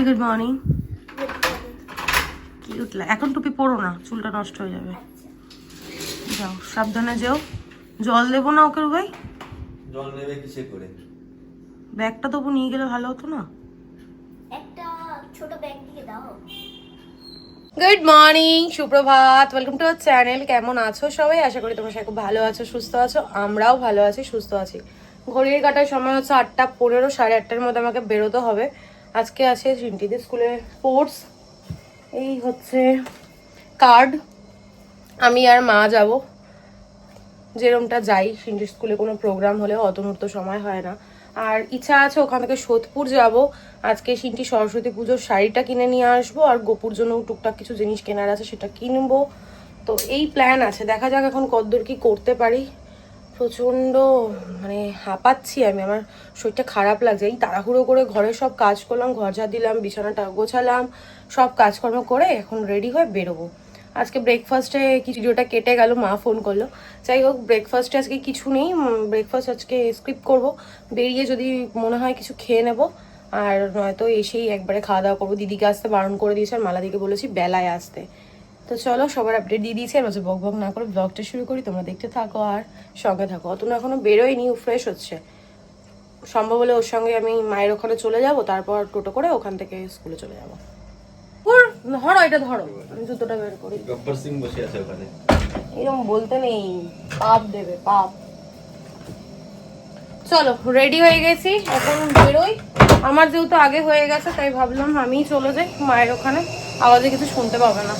Good morning. Cute লাগে। এখন টুপি পরো না, চুলটা নষ্ট হয়ে যাবে। যাও, সাবধানে যাও। জল দেবো না ওকে ভাই? জল নেবে কিসে করে? ব্যাগটা তবু নিয়ে গেলে ভালো হতো না? একটা ছোট ব্যাগ দিয়ে দাও। গুড মর্নিং, সুপ্রভাত, ওয়েলকাম টু আওয়ার চ্যানেল। কেমন আছো সবাই? আশা করি তোমরা সবাই খুব ভালো আছো, সুস্থ আছো। আমরাও ভালো আছি, সুস্থ আছি। ঘড়ির কাটার সময় হচ্ছে 8:15, 8:30-র মধ্যে আমাকে বেরোতে হবে। আজকে আছে চিন্টিদের স্কুলে স্পোর্টস। এই হচ্ছে কার্ড। আমি আর মা যাব, যেরমটা যাই চিন্টির স্কুলে কোনো প্রোগ্রাম হলে। অত মুহূর্ত সময় হয় না। আর ইচ্ছা আছে ওখান থেকে সোদপুর যাব। আজকে সিন্টি সরস্বতী পুজোর শাড়িটা কিনে নিয়ে আসবো, আর গোপুর জন্য টুকটাক কিছু জিনিস কেনার আছে, সেটা কিনবো। তো এই প্ল্যান আছে, দেখা যাক এখন কতদূর কি করতে পারি। প্রচণ্ড মানে হাঁপাচ্ছি আমি, আমার শরীরটা খারাপ লাগছে। এই তাড়াহুড়ো করে ঘরের সব কাজ করলাম, ঘর ঝাড় দিলাম, বিছানাটা গোছালাম, সব কাজকর্ম করে এখন রেডি হয়ে বেরোবো। আজকে ব্রেকফাস্টে কিছু, ভিডিওটা কেটে গেল, মা ফোন করলো। যাই হোক, ব্রেকফাস্টে আজকে কিছু নেই, ব্রেকফাস্ট আজকে স্কিপ করবো। বেরিয়ে যদি মনে হয় কিছু খেয়ে নেবো, আর নয়তো এসেই একবারে খাওয়া দাওয়া করবো। দিদিকে আসতে বারণ করে দিয়েছে, আর মালাদিকে বলেছি বেলায় আসতে। তো চলো, সবার আপডেট দিয়ে দিয়েছি। আর বক বক না করে ব্লগটা শুরু করি, তোমরা দেখতে থাকো আর সঙ্গে থাকো। অত না এখনো বেরোয়নি, ফ্রেশ হচ্ছে। সম্ভব হলে ওর সঙ্গে আমি মায়ের ওখানে চলে যাব, তারপর টোটো করে ওখান থেকে স্কুলে চলে যাবো। ধরো এটা, ধরো, আমি জুতোটা বের করি। গব্বর সিং বসে আছে ওখানে। এরকম বলতে নেই, পাপ দেবে পাপ। চলো, রেডি হয়ে গেছি, এখন বেরোই। আমার যেহেতু আগে হয়ে গেছে, তাই ভাবলাম আমিই চলে যাই মায়ের ওখানে, আওয়াজে কিছু শুনতে পাবে না।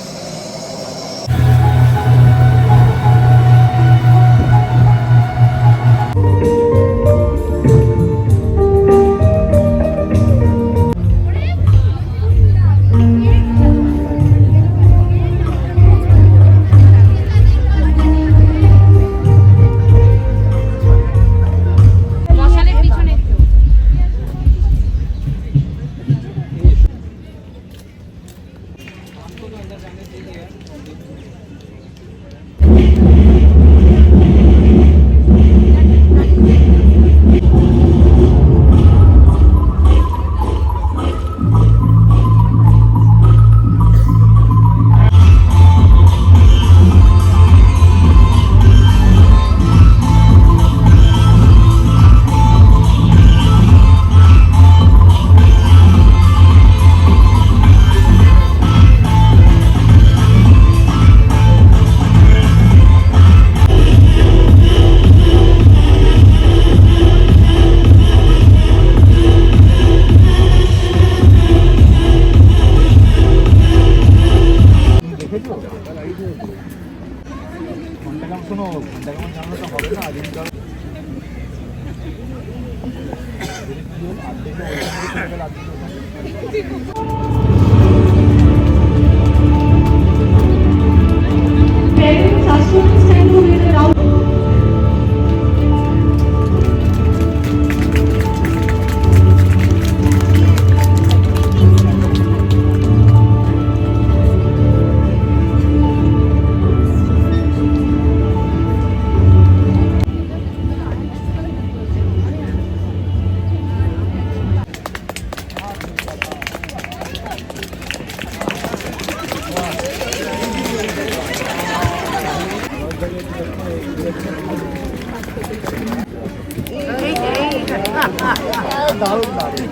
দারুণ দারুণ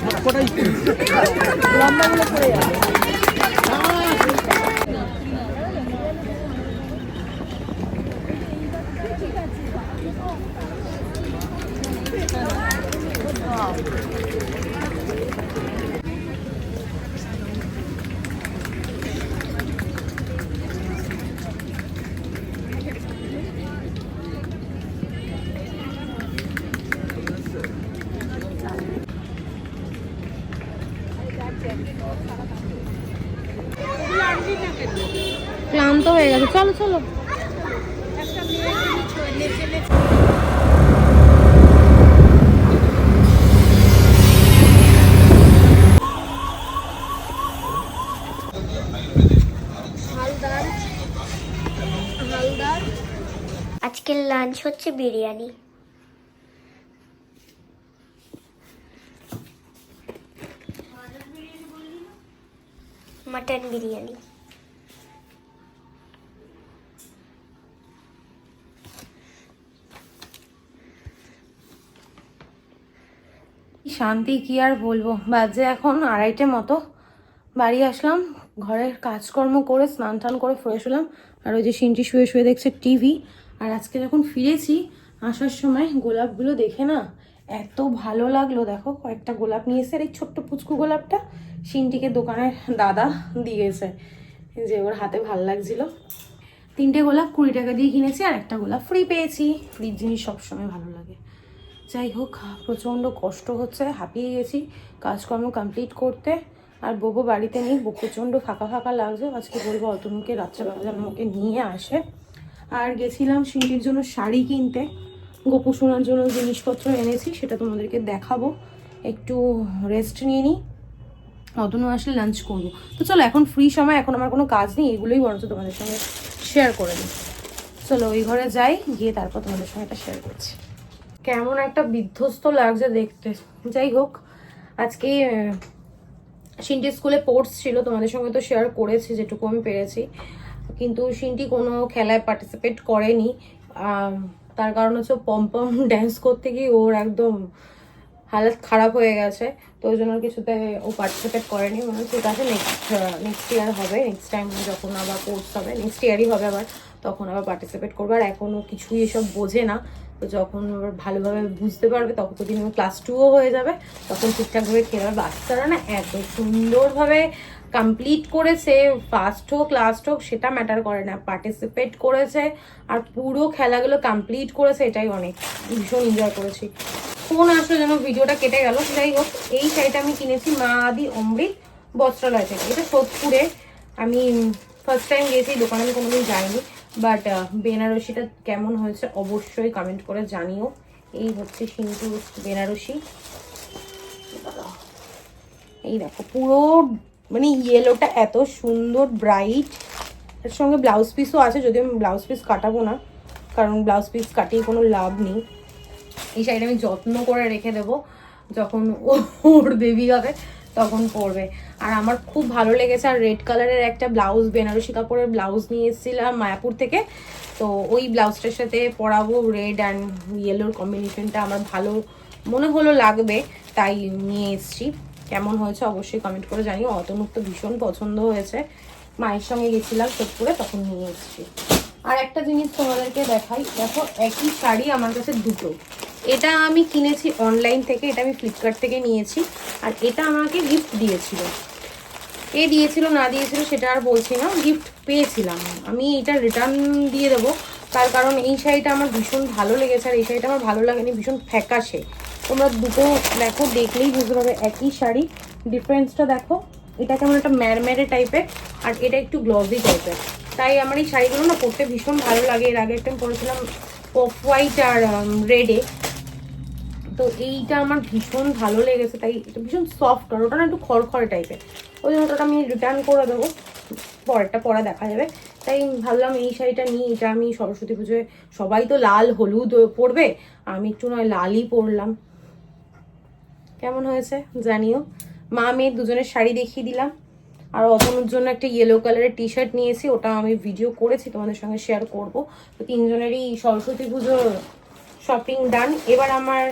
সবকটাই লম্বাগুলো পড়ে যাবে। ক্লান্ত হয়ে গেছে, চলো চলো। আজকের লাঞ্চ হচ্ছে বিরিয়ানি। মাটন বিরিয়ানি। শান্তি কি আর বলবো, বাজে এখন 2:30 মতো। বাড়ি আসলাম, ঘরের কাজকর্ম করে স্নান টান করে ফ্রেশ হলাম। আর ওই যে সিনটি শুয়ে শুয়ে দেখছে টিভি। আর আজকে যখন ফিরেছি আসার সময় গোলাপগুলো দেখে না এত ভালো লাগলো। দেখো কয়েকটা গোলাপ নিয়ে এসে, আর এই ছোট্ট পুচকু গোলাপটা সিনটিকে দোকানের দাদা দিয়েছে, যে ওর হাতে ভাল লাগছিল। 3টে গোলাপ 20 টাকা দিয়ে কিনেছি, আর একটা গোলাপ ফ্রি পেয়েছি। ফ্রির জিনিস সবসময় ভালো লাগে। যাই হোক, প্রচণ্ড কষ্ট হচ্ছে, হাঁপিয়ে গেছি কাজকর্ম কমপ্লিট করতে। আর বউবো বাড়িতে নেই, বউ প্রচণ্ড ফাঁকা ফাঁকা লাগছে। আজকে বলবো অতনুকে রাত্রেবেলা যেন ওকে নিয়ে আসে। আর গেছিলাম সিঁড়ির জন্য শাড়ি কিনতে, গোপু শোনার জন্য জিনিসপত্র এনেছি, সেটা তোমাদেরকে দেখাবো। একটু রেস্ট নিয়ে নিই, অতনু আসলে লাঞ্চ করবো। তো চলো, এখন ফ্রি সময়, এখন আমার কোনো কাজ নেই, এগুলোই বরঞ্চ তোমাদের সঙ্গে শেয়ার করে নিই। চলো ওই ঘরে যাই, গিয়ে তারপর তোমাদের সঙ্গে এটা শেয়ার করছি। কেমন একটা বিধ্বস্ত লাগছে দেখতে। যাই হোক, আজকে সিনটি স্কুলে স্পোর্টস ছিল, তোমাদের সঙ্গে তো শেয়ার করেছি যেটুকু আমি পেরেছি। কিন্তু সিনটি কোনো খেলায় পার্টিসিপেট করেনি। তার কারণ হচ্ছে পম্পম ড্যান্স করতে গিয়ে ওর একদম হালত খারাপ হয়ে গেছে। তো ওই জন্য কিছুতে ও পার্টিসিপেট করেনি। মনে হচ্ছে ঠিক আছে, নেক্সট ইয়ার হবে, নেক্সট টাইম যখন আবার কোর্স হবে, নেক্সট ইয়ারই হবে আবার, তখন আবার পার্টিসিপেট করবে। আর এখনও কিছুই এসব বোঝে না, তো যখন আবার ভালোভাবে বুঝতে পারবে তখন তো দিন ক্লাস 2ও হয়ে যাবে, তখন ঠিকঠাকভাবে খেলার। বাচ্চারা না এত সুন্দরভাবে কমপ্লিট করেছে, ফার্স্ট হোক লাস্ট হোক সেটা ম্যাটার করে না, পার্টিসিপেট করেছে আর পুরো খেলাগুলো কমপ্লিট করেছে, এটাই অনেক। ভীষণ এনজয় করেছি। ফোন আসলে যেন ভিডিওটা কেটে গেল। যাই হোক, এই শাড়িটা আমি কিনেছি মা আদি অমৃত বস্ত্রালয় থেকে। এটা সোদপুরে, আমি ফার্স্ট টাইম গেছি দোকানে, আমি কোনোদিন যাইনি। বাট বেনারসিটা কেমন হয়েছে অবশ্যই কমেন্ট করে জানিও। এই হচ্ছে সিন্তু বেনারসি। এই দেখো পুরো মানে ইয়েলোটা এত সুন্দর ব্রাইট, এর সঙ্গে ব্লাউজ পিসও আছে, যদিও আমি ব্লাউজ পিস কাটাবো না, কারণ ব্লাউজ পিস কাটিয়ে কোনো লাভ নেই। এই শাড়িটা আমি যত্ন করে রেখে দেবো, যখন ওর বেবি হবে তখন পরবে। আর আমার খুব ভালো লেগেছে। আর রেড কালারের একটা ব্লাউজ, বেনারসি কাপড়ের ব্লাউজ নিয়ে এসেছিলাম মায়াপুর থেকে, তো ওই ব্লাউজটার সাথে পরাবো। রেড অ্যান্ড ইয়েলোর কম্বিনেশনটা আমার ভালো মনে হলো লাগবে, তাই নিয়ে এসেছি। কেমন হয়েছে অবশ্যই কমেন্ট করে জানিও। অতনুর তো ভীষণ পছন্দ হয়েছে, মায়ের সঙ্গে গেছিলাম সোদপুরে, তখন নিয়ে এসেছি। আর একটা জিনিস তোমাদেরকে দেখাই, দেখো একই শাড়ি আমার কাছে দুটো। এটা আমি কিনেছি অনলাইন থেকে, এটা আমি ফ্লিপকার্ট থেকে নিয়েছি। আর এটা আমাকে গিফট দিয়েছিল, এ দিয়েছিল না দিয়েছিল সেটা আর বলছি না, গিফট পেয়েছিলাম আমি। এটা রিটার্ন দিয়ে দেবো, তার কারণ এই শাড়িটা আমার ভীষণ ভালো লেগেছে। আর এই শাড়িটা আমার ভালো লাগেনি, ভীষণ ফ্যাকাশে। তোমরা দুটো দেখো, দেখলেই বুঝতে পারবে একই শাড়ি, ডিফারেন্সটা দেখো। এটা কেমন একটা ম্যারম্যারে টাইপের, আর এটা একটু গ্লসি টাইপের। তাই আমার এই শাড়িগুলো না পরতে ভীষণ ভালো লাগে। এর আগে একটা পরেছিলাম অফ হোয়াইট আর রেডে, তো এইটা আমার ভীষণ ভালো লেগেছে। তাই এটা ভীষণ সফট, আর ওটা না একটু খড়খড়ে টাইপের, ওই জন্য ওটা আমি রিটার্ন করে দেবো, পরেরটা পরা দেখা যাবে। তাই ভাবলাম এই শাড়িটা নিই। এটা আমি সরস্বতী পুজোয়, সবাই তো লাল হলুদ পরবে, আমি একটু নয় লালই পরলাম। কেমন হয়েছে জানিও। মা মেয়ে দুজনের শাড়ি দেখিয়ে দিলাম। আর অতনুর জন্য একটা ইয়েলো কালারের টি শার্ট নিয়েছি, ওটা আমি ভিডিও করেছি, তোমাদের সঙ্গে শেয়ার করব। তো তিনজনেরই সরস্বতী পুজোর শপিং ডান। এবার আমার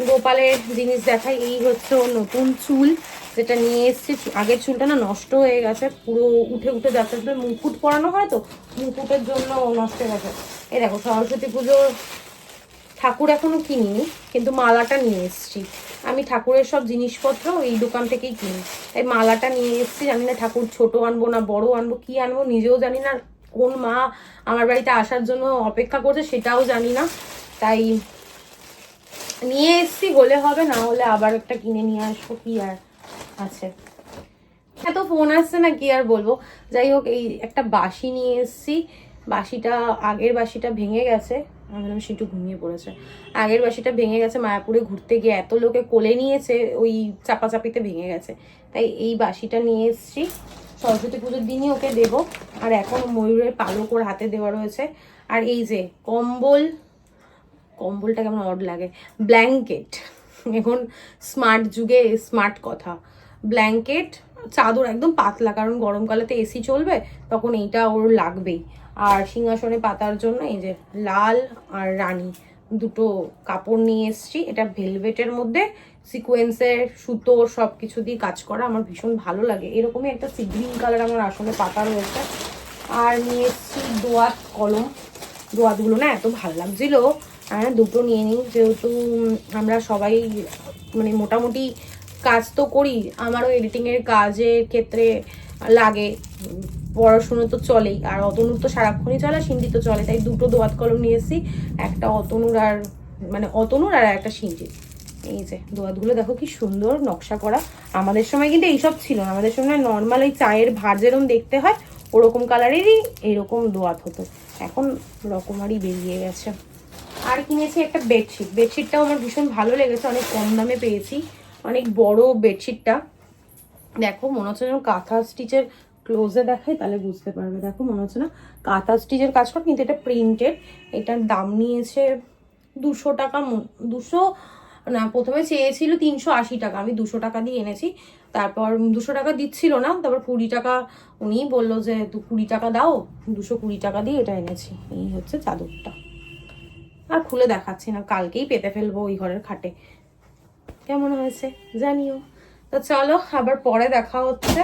গোপালের জিনিস দেখাই। এই হচ্ছে ওর নতুন চুল, যেটা নিয়ে এসেছি। আগের চুলটা না নষ্ট হয়ে গেছে, পুরো উঠে উঠে যাচ্ছে। মুকুট পরানো হয় তো, মুকুটের জন্য নষ্ট হয়ে গেছে। এই দেখো, সরস্বতী পুজোর ঠাকুর এখনো কিনিনি, কিন্তু মালাটা নিয়ে এসেছি। আমি ঠাকুরের সব জিনিসপত্র এই দোকান থেকেই কিনি, তাই মালাটা নিয়ে এসেছি। জানি না ঠাকুর ছোট আনবো না বড় আনবো, কি আনবো নিজেও জানি না। কোন মা আমার বাড়িতে আসার জন্য অপেক্ষা করছে সেটাও জানি না, তাই নিয়ে এসছি। হলে হবে, না হলে আবার একটা কিনে নিয়ে আসবো, কি আর আছে। এত ফোন আসছে না, কি আর বলবো। যাই হোক, এই একটা বাঁশি নিয়ে এসছি। বাঁশিটা, আগের বাঁশিটা ভেঙে গেছে, আমি সেটু ঘুমিয়ে পড়েছে। আগের বাঁশিটা ভেঙে গেছে, মায়াপুরে ঘুরতে গিয়ে এত লোকে কোলে নিয়েছে, ওই চাপাচাপিতে ভেঙে গেছে। তাই এই বাঁশিটা নিয়ে এসছি, সরস্বতী পুজোর দিনই ওকে দেবো। আর এখন ময়ূরের পালক ওর হাতে দেওয়া রয়েছে। আর এই যে কম্বল, কম্বলটা কেমন অড লাগে, ব্ল্যাঙ্কেট। এখন স্মার্ট যুগে স্মার্ট কথা, ব্ল্যাঙ্কেট চাদর একদম পাতলা, কারণ গরমকালেতে এসি চলবে, তখন এইটা ওর লাগবেই। আর সিংহাসনে পাতার জন্য এই যে লাল আর রানী দুটো কাপড় নিয়ে এসেছি। এটা ভেলভেটের মধ্যে সিকোয়েন্সের সুতোর সব কিছু দিয়ে কাজ করা, আমার ভীষণ ভালো লাগে। এরকমই একটা সি গ্রিন কালার আমার আসনে পাতা রয়েছে। আর নিয়ে এসেছি দোয়াত কলম। দোয়াতগুলো না এত ভালো লাগছিল, দুটো নিয়ে নিই, যেহেতু আমরা সবাই মানে মোটামুটি কাজ তো করি, আমারও এডিটিংয়ের কাজের ক্ষেত্রে লাগে, পড়াশুনো তো চলেই, আর অতনুর তো সারাক্ষণই চলে, সিন্ধি তো চলে, তাই দুটো দোয়াত কলম নিয়ে এসেছি, একটা অতনুর আর মানে অতনুর আর একটা সিন্ধির। এই যে দোয়াতগুলো দেখো কি সুন্দর নকশা করা। আমাদের সময় কিন্তু এইসব ছিল না, আমাদের সময় নর্মাল ওই চায়ের ভার যেরকম দেখতে হয় ওরকম কালারেরই এইরকম দোয়াত হতো, এখন রকমারি বেরিয়ে গেছে। আর কিনেছি একটা বেডশিট। বেডশিটটাও আমার ভীষণ ভালো লেগেছে, অনেক কম দামে পেয়েছি, অনেক বড় বেডশিটটা। দেখো মনে হচ্ছে যেন কাঁথা স্টিচের, ক্লোজে দেখাই তাহলে বুঝতে পারবে। দেখো মনে হচ্ছে না কাঁথা স্টিচের কাজ কর, কিন্তু এটা প্রিন্টেড। এটার দাম নিয়েছে 200 টাকা। 200 না, প্রথমে চেয়েছিল 380 টাকা, আমি 200 টাকা দিয়ে এনেছি। তারপর 200 টাকা দিচ্ছিল না, তারপর 20 টাকা উনিই বললো যে 20 টাকা দাও, 220 টাকা দিয়ে এটা এনেছি। এই হচ্ছে চাদরটা, আর খুলে দেখাচ্ছি না, কালকেই পেতে ফেলবো ওই ঘরের খাটে। কেমন হয়েছে জানিও। তো চলো আবার পরে দেখা হচ্ছে।